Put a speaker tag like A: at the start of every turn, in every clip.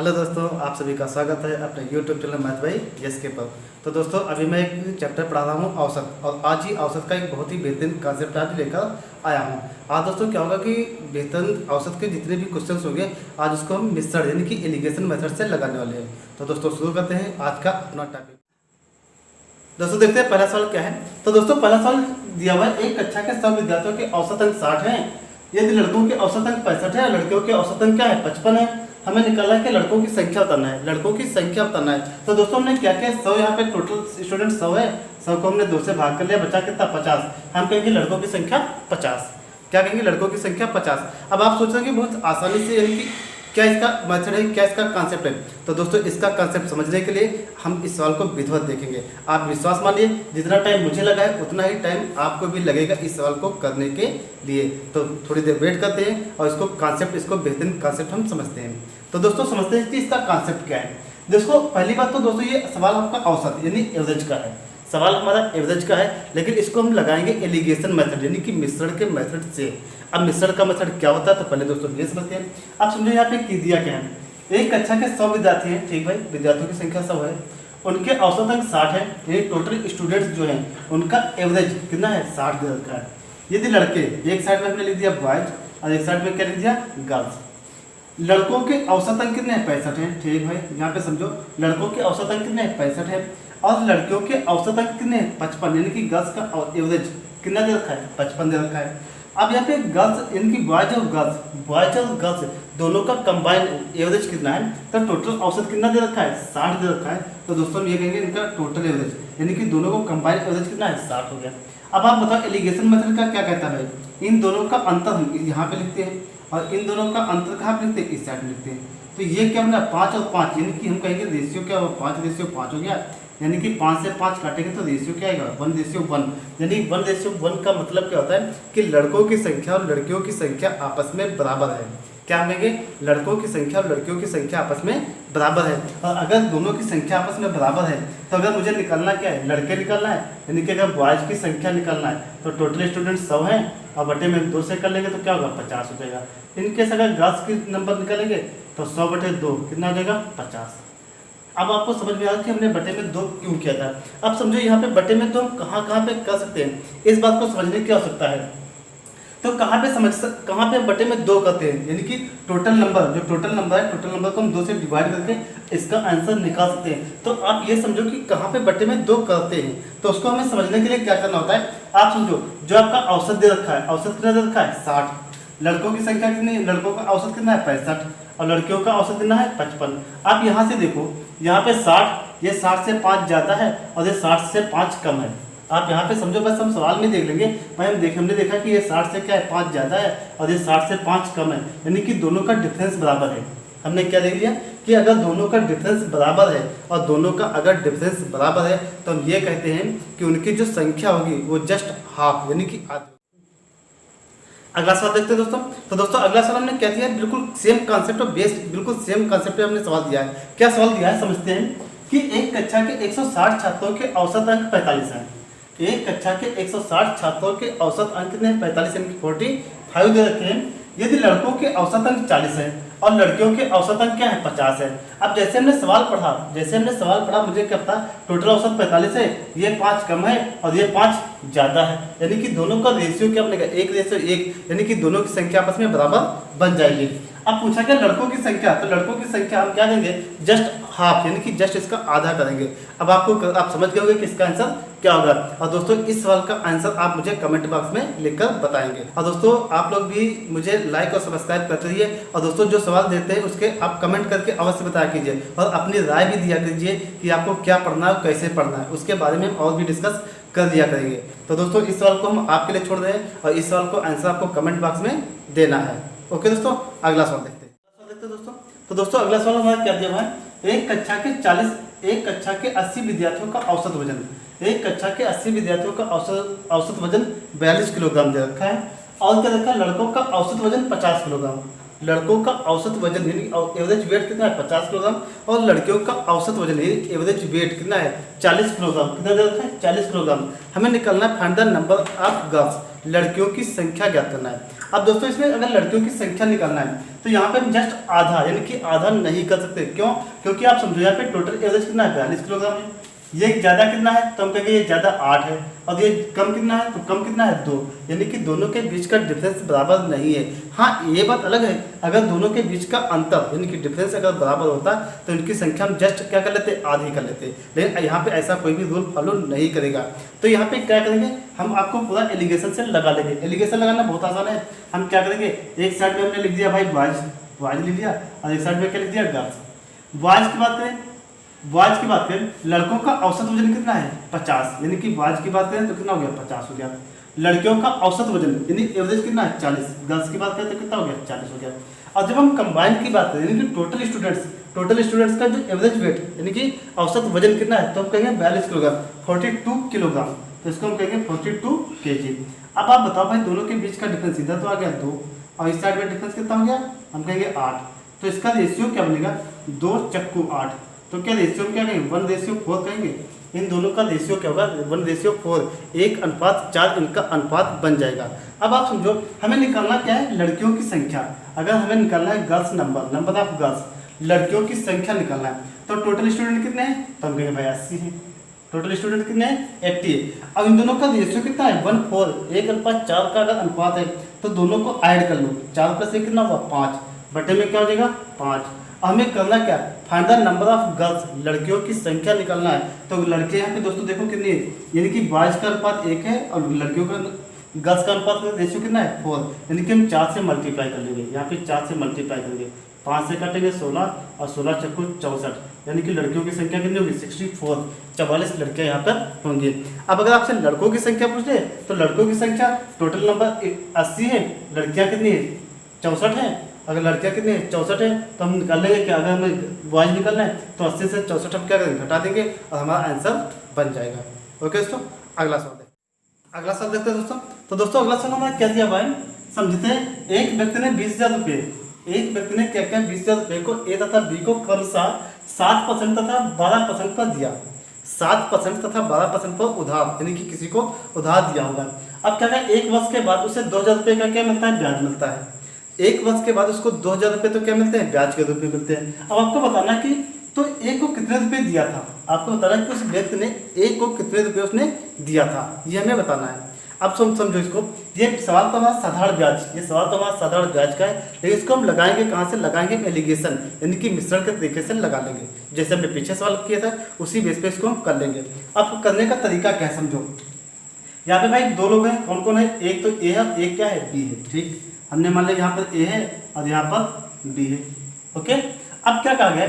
A: Hello दोस्तों, आप सभी का स्वागत है अपने YouTube चैनल मैथ भाई यस के पर। तो दोस्तों अभी मैं एक चैप्टर पढ़ा रहा हूँ औसत, और आज ही औसत का एक बहुत ही बेहतरीन कॉन्सेप्ट आज लेकर आया हूँ। आज दोस्तों क्या होगा कि बेहतरीन औसत के जितने भी क्वेश्चन होंगे आज उसको हम मिश्रण यानी कि एलिगेशन मेथड से लगाने वाले हैं। तो दोस्तों शुरू करते हैं आज का अपना टॉपिक। दोस्तों देखते हैं पहला सवाल क्या है। तो दोस्तों पहला सवाल दिया हुआ है, एक कक्षा के सब विद्यार्थियों के औसत अंक 60 हैं। यदि लड़कों के औसत अंक 65 है और लड़कियों के औसत अंक क्या है 55 है। हमें निकालना है कि लड़कों की संख्या बताना है, लड़कों की संख्या बताना है। तो दोस्तों हमने क्या किया, 100 यहाँ पे टोटल स्टूडेंट 100 है, 100 को हमने 2 से भाग कर लिया, बचा कितना 50। हम कहेंगे लड़कों की संख्या 50। क्या कहेंगे, लड़कों की संख्या 50। अब आप सोच रहे हैं कि बहुत आसानी से यानी कि क्या इसका मेथड है, क्या इसका कॉन्सेप्ट है। तो दोस्तों इसका कॉन्सेप्ट समझने के लिए हम इस सवाल को विधिवत देखेंगे। आप विश्वास मानिए, जितना टाइम मुझे लगा है उतना ही टाइम आपको भी लगेगा इस सवाल को करने के लिए। तो थोड़ी देर वेट करते हैं और इसको कॉन्सेप्ट, इसको बेहतरीन कॉन्सेप्ट हम समझते हैं। तो दोस्तों समझते हैं कि इसका कॉन्सेप्ट क्या है। दोस्तों पहली बात तो दोस्तों ये सवाल आपका औसत यानी एवरेज का है, सवाल हमारा एवरेज का है, लेकिन इसको हम लगाएंगे एलिगेशन मेथड यानी कि मिश्रण के मेथड से। अब मिश्रण का मेथड क्या होता है तो पहले दोस्तों ये समझते हैं। आप समझो यहाँ पे की दिया क्या है, एक कक्षा के 100 विद्यार्थी हैं, ठीक भाई, विद्यार्थियों की संख्या 100 है, उनके औसत अंक 60 है। ये टोटल स्टूडेंट्स जो हैं उनका एवरेज कितना है 60 दे रखा है। यदि लड़के, एक साइड में हमने लिख दिया बॉयज और एक साइड में क्या लिख दिया गर्ल्स। लड़कों के औसत अंक कितने हैं 65 है, ठीक भाई, यहाँ पे समझो लड़कों के औसत अंक कितने हैं 65 है और लड़कियों के औसत अंक कितने हैं 55, यानी कि गर्ल्स का एवरेज कितना दे रखा है 55 दे रखा है। अब यहाँ पे गर्ल्स यानी कि बॉयज और गर्ल्स दोनों का कंबाइन एवरेज कितना है, तो टोटल औसत कितना दे रखा है 60 दे रखा है। तो दोस्तों हम ये कहेंगे इनका टोटल एवरेज यानी कि दोनों को कंबाइन एवरेज कितना है 60 हो गया। अब आप बताओ एलिगेशन मेथड का क्या कहता है भाई, इन दोनों का अंतर हम यहाँ पे लिखते हैं और इन दोनों का अंतर कहाँ पे लिखते हैं, इस साइड में लिखते हैं। तो ये क्या बना 5 और 5, यानी कि हम कहेंगे रेशियो क्या होगा 5:5 हो गया, यानी कि 5 से 5 काटेंगे तो रेशियो क्या आएगा 1:1, यानी 1:1 का मतलब क्या होता है कि लड़कों की संख्या और लड़कियों की संख्या आपस में बराबर है। क्या कहेंगे, लड़कों की संख्या और लड़कियों की संख्या आपस में बराबर है। और अगर दोनों की संख्या आपस में बराबर है तो अगर मुझे निकालना क्या है, लड़के निकालना है, यानी कि अगर बॉयज की संख्या निकालना है तो टोटल स्टूडेंट 100 हैं और बटे में 2 से कर लेंगे तो क्या होगा 50 हो जाएगा। इनकेस अगर गर्ल्स के नंबर निकालेंगे तो 100/2 कितना हो जाएगा 50। अब आपको समझ में आ कि हमने बटे में 2 क्यों किया था। अब समझो यहाँ पे बटे में 2 हम कहाँ पे कर सकते हैं, इस बात को समझने की आवश्यकता है। तो कहाँ पे बटे में 2 करते हैं, यानी कि टोटल नंबर, जो टोटल नंबर है टोटल नंबर को हम 2 से डिवाइड करके इसका आंसर निकाल सकते हैं। तो आप ये समझो कि कहाँ पे बटे में 2 करते हैं, तो उसको हमें समझने के लिए क्या करना होता है। आप समझो जो आपका औसत दे रखा है, औसत कितना दे रखा है 60, लड़कों की संख्या कितनी, लड़कों का औसत कितना है 65 और लड़कियों का औसत कितना है 55। आप यहाँ से देखो, यहाँ पे 60, ये 60 से 5 ज़्यादा है और ये 60 से 5 कम है। आप यहाँ पे समझो, बस हम सवाल में देख लेंगे भाई, हमने देखा कि ये 60 से क्या है 5 ज़्यादा है और ये 60 से 5 कम है, यानी कि दोनों का डिफरेंस बराबर है। हमने क्या देख लिया कि अगर दोनों का डिफरेंस बराबर है और दोनों का अगर डिफरेंस बराबर है तो हम ये कहते हैं कि उनकी जो संख्या होगी वो जस्ट हाफ यानी कि आधी। अगला सवाल देखते हैं दोस्तों। तो दोस्तों अगला सवाल हमने क्या दिया है, बिल्कुल सेम कॉन्सेप्ट और बेस्ड, बिल्कुल सेम कॉन्सेप्ट पे हमने सवाल दिया है। क्या सवाल दिया है समझते हैं कि एक कक्षा के 160 छात्रों के औसत अंक 45 हैं। एक कक्षा के 160 छात्रों के औसत अंक कितने 45 यानी कि 45 दे रखे हैं। यदि लड़कों के औसत अंक 40 है और लड़कियों के औसत अंक क्या है 50 है। अब जैसे हमने सवाल पढ़ा मुझे क्या पता टोटल औसत 45 है, ये 5 कम है और ये 5 ज़्यादा है, यानी कि दोनों का रेशियो क्या बनेगा 1:1, यानी कि दोनों की संख्या आपस में बराबर बन जाएगी। अब पूछा क्या लड़कों की संख्या, तो लड़कों की संख्या हम क्या करेंगे जस्ट हाफ, यानी कि जस्ट इसका आधा करेंगे। अब आप समझ गए होंगे कि इसका आंसर क्या होगा। और दोस्तों इस सवाल का आंसर आप मुझे कमेंट बॉक्स में लिखकर बताएंगे। और दोस्तों आप लोग भी मुझे लाइक और सब्सक्राइब करते रहिए। और दोस्तों जो सवाल देते हैं उसके आप कमेंट करके अवश्य बताया कीजिए और अपनी राय भी दिया कीजिए कि आपको क्या पढ़ना है, कैसे पढ़ना है, उसके बारे में हम और भी डिस्कस कर दिया करेंगे। तो दोस्तों इस सवाल को हम आपके लिए छोड़ रहे हैं और इस सवाल को आंसर आपको कमेंट बॉक्स में देना है। ओके दोस्तों, अगला सवाल देखते हैं दोस्तों। तो दोस्तों अगला सवाल हमारा क्या दिया हुआ है, एक कक्षा के 80 विद्यार्थियों का औसत वजन, एक कक्षा के 80 विद्यार्थियों का औसत वजन 42 किलोग्राम दे रखा है और क्या रखा है लड़कों का औसत वजन 50 किलोग्राम। लड़कों का औसत वजन यानी एवरेज वेट कितना है 50 किलोग्राम और लड़कियों का औसत वजन यानी एवरेज वेट कितना है 40 किलोग्राम। कितना दे रखा है 40 किलोग्राम। हमें निकालना है find the number of girls, लड़कियों की संख्या ज्ञात करना है। अब दोस्तों इसमें अगर लड़कियों की संख्या निकालना है तो यहाँ पे हम जस्ट आधा यानी कि आधा नहीं कर सकते। क्यों? क्योंकि आप समझो यहाँ पे टोटल एवरेज कितना है 42 किलोग्राम है। ये ज़्यादा कितना है तो हम कहेंगे ये ज़्यादा 8 है और ये कम कितना है तो कम कितना है 2, यानी कि दोनों के बीच का डिफरेंस बराबर नहीं है। हाँ ये बात अलग है, अगर दोनों के बीच का अंतर यानी कि डिफरेंस अगर बराबर होता तो इनकी संख्या हम जस्ट क्या कर लेते आधी कर लेते, लेकिन यहाँ पे ऐसा कोई भी रूल फॉलो नहीं करेगा। तो यहाँ पे क्या करेंगे हम आपको पूरा एलिगेशन से लगा लेंगे। एलिगेशन लगाना बहुत आसान है। हम क्या करेंगे एक साइड में हमने लिख दिया भाई बॉयज लिख दिया और एक साइड में क्या लिख दिया गर्ल्स। बॉयज की बात करें लड़कों का औसत वजन कितना है 50, यानी कि बॉयज की बात करें तो कितना हो गया 50 हो गया। लड़कियों का औसत वजन यानी एवरेज कितना है 40, गर्ल्स की बात करें तो कितना हो गया 40 हो गया। और जब हम कंबाइन की बात करें यानी कि टोटल स्टूडेंट्स का जो एवरेज वेट यानी कि औसत वजन कितना है तो हम कहेंगे 42 किलोग्राम 42 किलोग्राम, तो इसको हम कहेंगे 42 kg। अब आप बताओ भाई दोनों के बीच का डिफरेंस इधर तो आ गया 2 और इस साइड में डिफरेंस कितना हो गया हम कहेंगे 8, तो इसका रेशियो क्या बनेगा 2 चक्कू 8, तो क्या रेशियो क्या कहेंगे 1:4 कहेंगे। इन दोनों का रेशियो क्या होगा 1:4, 1:4 इनका अनुपात बन जाएगा। अब आप समझो हमें निकालना क्या है लड़कियों की संख्या। अगर हमें निकालना है गर्ल्स नंबर ऑफ गर्ल्स, लड़कियों की संख्या निकालना है तो टोटल स्टूडेंट कितने हैं तो हम कहेंगे भाई 80 हैं। टोटल स्टूडेंट कितने हैं 80 है। अब इन दोनों का रेशियो कितना है 1:4, 1:4 का अगर अनुपात है तो दोनों को ऐड कर लो, 4 + 1 कितना हुआ 5, बटे में क्या हो जाएगा 5। हमें करना क्या find the number of girls, लड़कियों की संख्या निकालना है। तो लड़के यहाँ पे दोस्तों देखो कितनी है, यानी कि बॉयज का अनुपात 1 है और लड़कियों का गर्ल्स का अनुपात रेशियो कितना है 4, यानी कि हम 4 से मल्टीप्लाई कर लेंगे। यहाँ पे 4 से मल्टीप्लाई करेंगे, 5 से काटेंगे 16 और 16 चक्कू 64, यानी कि लड़कियों की संख्या कितनी होगी 64, 44 लड़कियाँ यहाँ पर होंगी। अब अगर आपसे लड़कों की संख्या पूछ ले तो लड़कों की संख्या टोटल नंबर 80 है, लड़कियाँ कितनी है 64 है। अगर लड़कियाँ कितनी है 64 है तो हम निकाल लेंगे कि अगर हमें बॉयज निकालना है तो 80 से 64 हम क्या करेंगे घटा देंगे और हमारा आंसर बन जाएगा। ओके दोस्तों अगला सवाल देखते हैं दोस्तों। तो दोस्तों अगला सवाल हमारा क्या दिया भाई समझते हैं। एक व्यक्ति ने 20,000 रुपये, एक व्यक्ति ने क्या क्या 20,000 रुपये को ए तथा बी को क्रमशः 7% तथा 12% पर दिया, 7% तथा 12% पर उधार, यानी कि किसी को उधार दिया होगा। अब क्या है 1 वर्ष के बाद उसे 2,000 रुपये का क्या मिलता है ब्याज मिलता है। 1 वर्ष के बाद उसको 2,000 रुपये तो क्या मिलते हैं ब्याज के रूप में मिलते हैं। अब आपको बताना कि तो ए को कितने रुपए दिया था, आपको बताना है कि उस व्यक्ति ने ए को कितने रुपए उसने दिया था, ये हमें बताना है। अब समझो इसको, ये सवाल तो हमारा साधारण ब्याज, ये सवाल तो हमारा साधारण ब्याज का है, लेकिन इसको हम लगाएंगे कहाँ से लगाएंगे एलिगेशन यानी कि मिश्रण के तरीके से लगा लेंगे। जैसे हमने पीछे सवाल किया था उसी बेस पे इसको हम कर लेंगे। अब करने का तरीका क्या है समझो। यहाँ पे भाई 2 लोग हैं, कौन कौन है, एक तो ए है एक क्या है बी है। ठीक, हमने मान लिया यहाँ पर ए है और यहाँ पर बी है। ओके, अब क्या कहा गया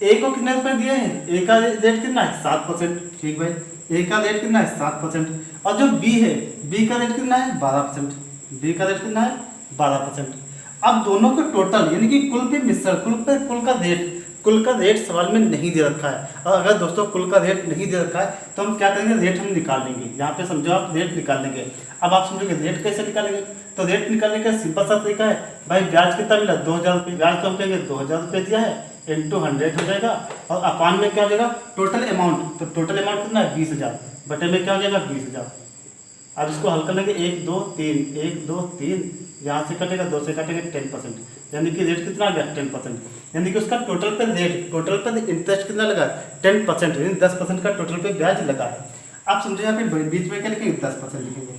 A: ए को कितने रुपए दिए हैं, ए का रेट कितना है 7%। ठीक भाई, ए का रेट कितना है 7% और जो बी है बी का रेट कितना है 12%, बी का रेट कितना है 12%। अब दोनों का टोटल यानी कि कुल पे मिश्रण, कुल का रेट सवाल में नहीं दे रखा है। और अगर दोस्तों कुल का रेट नहीं दे रखा है तो हम क्या करेंगे रेट हम निकाल लेंगे। यहाँ पे समझो आप रेट निकाल लेंगे। अब आप समझोगे रेट कैसे निकालेंगे, तो रेट निकालने का सिंपल सा तरीका है भाई ब्याज कितना मिला 2,000 रुपये, ब्याज तो हम कहेंगे 2,000 रुपये दिया है इंटू 100 हो जाएगा और अपान में क्या हो जाएगा टोटल अमाउंट, तो टोटल अमाउंट कितना है 20,000 बटे में क्या हो जाएगा 20,000। अब इसको हल कर लेंगे 1 2 3 1 2 3, यहाँ से कटेगा 2 से कटेंगे 10%, यानी कि रेट कितना आ गया 10%, यानी कि उसका टोटल पे इंटरेस्ट कितना लगा 10%, यानी 10% का टोटल पे ब्याज लगा है। आप समझो यहाँ पे बीच में क्या लिखेंगे 10% लिखेंगे,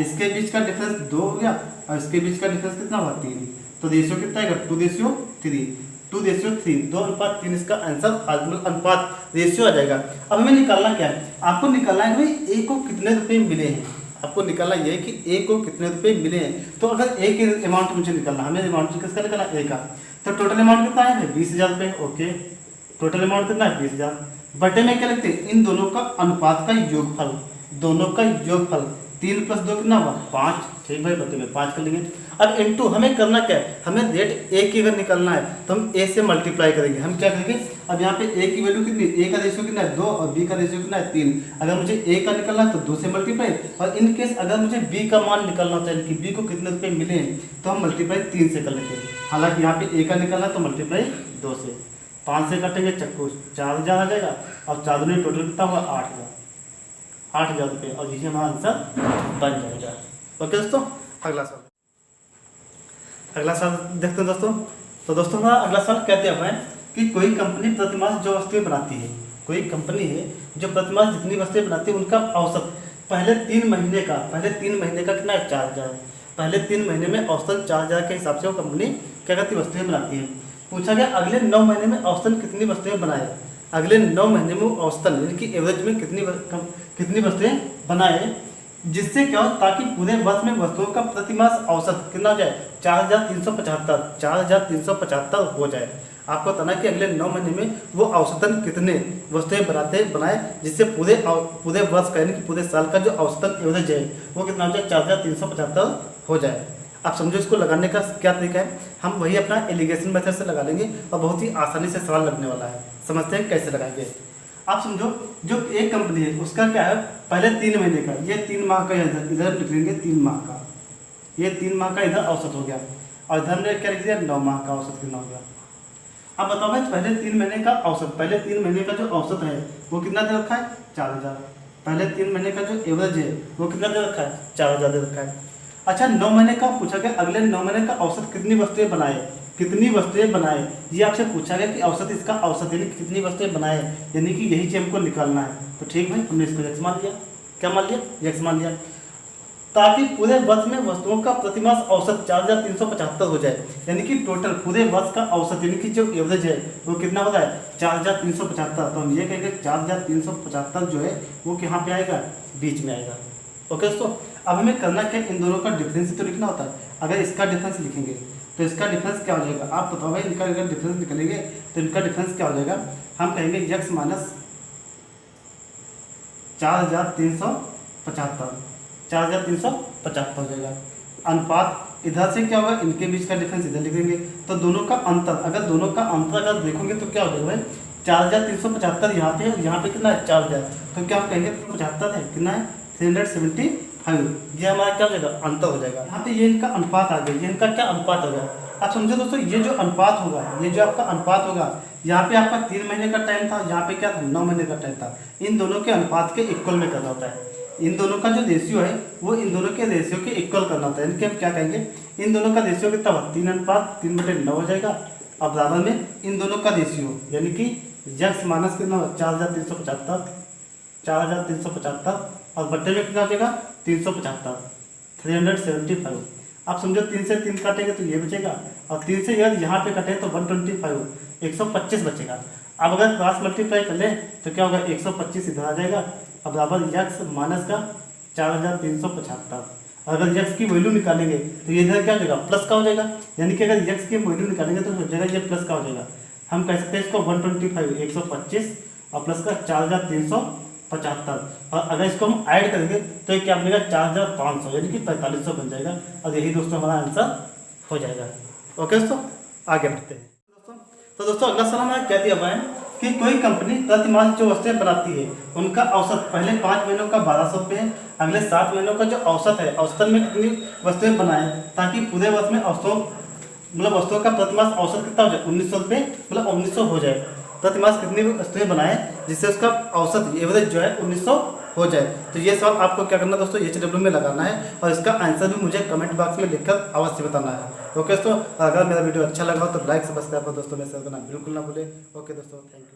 A: इसके बीच का डिफरेंस 2 हो गया और इसके बीच का डिफरेंस कितना हुआ 3, तो रेशियो कितना आएगा 2:3, 2:3 इसका आंसर अनुपात रेशियो आ जाएगा। अब हमें निकालना क्या है, आपको निकालना है भाई ए को कितने रुपए मिले हैं, आपको निकालना ये है कि ए को कितने रुपए मिले हैं। तो अगर ए के अमाउंट मुझे निकालना, हमें अमाउंट किसका निकालना ए का, तो टोटल अमाउंट कितना है 20,000 रुपये। ओके, टोटल अमाउंट कितना है 20,000 बटे में क्या लिखते हैं इन दोनों का अनुपात का योगफल, दोनों का योगफल 3 + 2 कितना हुआ 5, ठीक भाई, प्रति में 5 कर लेंगे। अब इनटू हमें करना क्या है, हमें रेट ए की अगर निकलना है तो हम ए से मल्टीप्लाई करेंगे। हम क्या करेंगे, अब यहाँ पे ए की वैल्यू कितनी, ए का रेशियो कितना है 2 और बी का रेशियो कितना है 3। अगर मुझे ए का निकलना है तो 2 से मल्टीप्लाई, और इन केस अगर मुझे बी का मान निकलना होता है कि बी को कितने रुपये मिले हैं तो हम मल्टीप्लाई 3 से कर लेते हैं। हालांकि यहाँ पे ए का निकलना है तो मल्टीप्लाई 2 से, 5 से काटेंगे चक्कू 4000 आ जाएगा, और 4 दूनी टोटल कितना हुआ 8,000 रुपये, और यही हमारा आंसर बन जाएगा। ओके दोस्तों, अगला सवाल देखते हैं दोस्तों। तो दोस्तों हमारा अगला सवाल क्या दिया हुआ है कि कोई कंपनी प्रतिमास जो वस्तुएं बनाती है, कोई कंपनी है जो प्रतिमास जितनी वस्तुएं बनाती है उनका औसत पहले 3 महीने का कितना है 4000। पहले 3 महीने में औसतन 4000 के हिसाब से वो कंपनी क्या करती है, वस्तुएं बनाती है। पूछा गया अगले 9 महीने में औसतन कितनी वस्तुएं बनाए, अगले 9 महीने में औसतन यानी कि एवरेज में कितनी वस्तुएं बनाए, जिससे क्या हो ताकि पूरे वर्ष में वस्तुओं का प्रतिमास औसत कितना हो जाए 4375 हो जाए। आपको बताना कि अगले 9 महीने में वो औसतन कितने वस्तुएं बनाए जिससे पूरे वर्ष का यानी कि पूरे साल का जो औसतन एवरेज है वो कितना हो जाए 4375 हो जाए। आप समझो इसको लगाने का क्या तरीका है, हम वही अपना एलिगेशन मेथड से लगा लेंगे और बहुत ही आसानी से सवाल लगने वाला है। समझते हैं कैसे लगाएंगे। आप समझो जो एक कंपनी है उसका क्या है पहले 3 महीने का, ये 3 माह का इधर लिख लेंगे 3 माह का, ये 3 माह का इधर औसत हो गया, और इधर ने क्या लिख दिया 9 माह का औसत कितना हो गया। अब बताओ भाई पहले 3 महीने का औसत, पहले 3 महीने का जो औसत है वो कितना दे रखा है 4000। पहले 3 महीने का जो एवरेज है वो कितना दे रखा है 4000 दे रखा है। अच्छा 9 महीने का पूछा गया अगले 9 महीने का औसत कितनी वस्तुएं बनाए, ये आपसे पूछा गया कि औसत इसका औसत यानी कितनी वस्तुएं बनाए, यानी कि यही चीज हमको निकालना है। तो ठीक भाई हमने इसको यक्स मान लिया, क्या मान लिया यक्स मान लिया, ताकि पूरे वर्ष में वस्तुओं का प्रतिमास औसत 4375 हो जाए, यानी कि टोटल पूरे वर्ष का औसत यानी कि जो एवरेज है वो कितना होता है 4375। तो हम ये कहेंगे 4375 जो है वो यहाँ पे आएगा बीच में आएगा। ओके दोस्तों, अब हमें करना क्या, इन दोनों का डिफरेंस तो लिखना होता है। अगर इसका डिफरेंस लिखेंगे तो इसका डिफरेंस क्या हो जाएगा, आप बताओ भाई इनका अगर डिफरेंस निकलेंगे तो इनका डिफरेंस क्या हो जाएगा, हम कहेंगे यक्स माइनस 4375 हो जाएगा। अनुपात इधर से क्या होगा, इनके बीच का डिफरेंस इधर लिखेंगे तो दोनों का अंतर, अगर दोनों का अंतर अगर देखोगे तो क्या हो जाएगा भाई 4375 यहाँ पे है और यहाँ पे कितना है 4000, तो क्या हम कहेंगे 75 है कितना है 375, ये हमारा क्या हो जाएगा अंतर हो जाएगा। यहाँ पे ये इनका अनुपात आ गया, ये इनका क्या अनुपात हो गया। आप समझो दोस्तों ये जो अनुपात होगा, ये जो आपका अनुपात होगा, यहाँ पे आपका 3 महीने का टाइम था, यहाँ पे क्या था 9 महीने का टाइम था, इन दोनों के अनुपात के इक्वल में करना होता है। इन दोनों का जो रेशियो है वो इन दोनों के रेशियो के इक्वल करना होता है, यानी कि हम क्या कहेंगे इन दोनों का रेशियो कितना हुआ 3:3/9 हो जाएगा। अब बराबर में इन दोनों का रेशियो यानी कि यक्स माइनस कितना हुआ 4375 और बट्टे में कितना हो जाएगा 375। आप समझो 3 से 3 काटेंगे तो ये बचेगा, और 3 से यदि यहाँ पे कटे तो 125 बचेगा। अब अगर क्रॉस मल्टीप्लाई कर लें तो क्या होगा 125 इधर आ जाएगा, अब बराबर यक्स माइनस का 4375। अगर यक्स की वैल्यू निकालेंगे तो ये इधर क्या हो जाएगा प्लस का हो जाएगा, यानी कि अगर यक्स की वैल्यू निकालेंगे तो हो जाएगा ये प्लस का हो जाएगा। हम कह सकते हैं इसको 125 125 और प्लस का 4375, और अगर इसको हम ऐड करेंगे तो ये क्या बनेगा 4500 यानी कि 4500 बन जाएगा, और यही दोस्तों हमारा आंसर हो जाएगा। ओके दोस्तों, आगे बढ़ते हैं तो दोस्तों अगला सवाल हमारा क्या दिया हुआ है कि कोई कंपनी प्रति माह जो वस्तुएं बनाती है उनका औसत पहले 5 महीनों का 1200 रुपये है, अगले 7 महीनों का जो औसत है औसतन में कितनी वस्तुएं बनाए ताकि पूरे वर्ष में वस्तुओं का प्रतिमास औसत कितना हो जाए 1900 रुपये, 1900 हो जाए। प्रतिमास कितनी वस्तुएं बनाए जिससे उसका औसत एवरेज जो है 1900 हो जाए। तो ये सवाल आपको क्या करना है दोस्तों HW में लगाना है, और इसका आंसर भी मुझे कमेंट बॉक्स में लिखकर अवश्य बताना है। ओके दोस्तों, अगर मेरा वीडियो अच्छा लगा हो तो लाइक सब्सक्राइब दोस्तों में शेयर करना बिल्कुल ना भूलें। ओके दोस्तों, थैंक यू।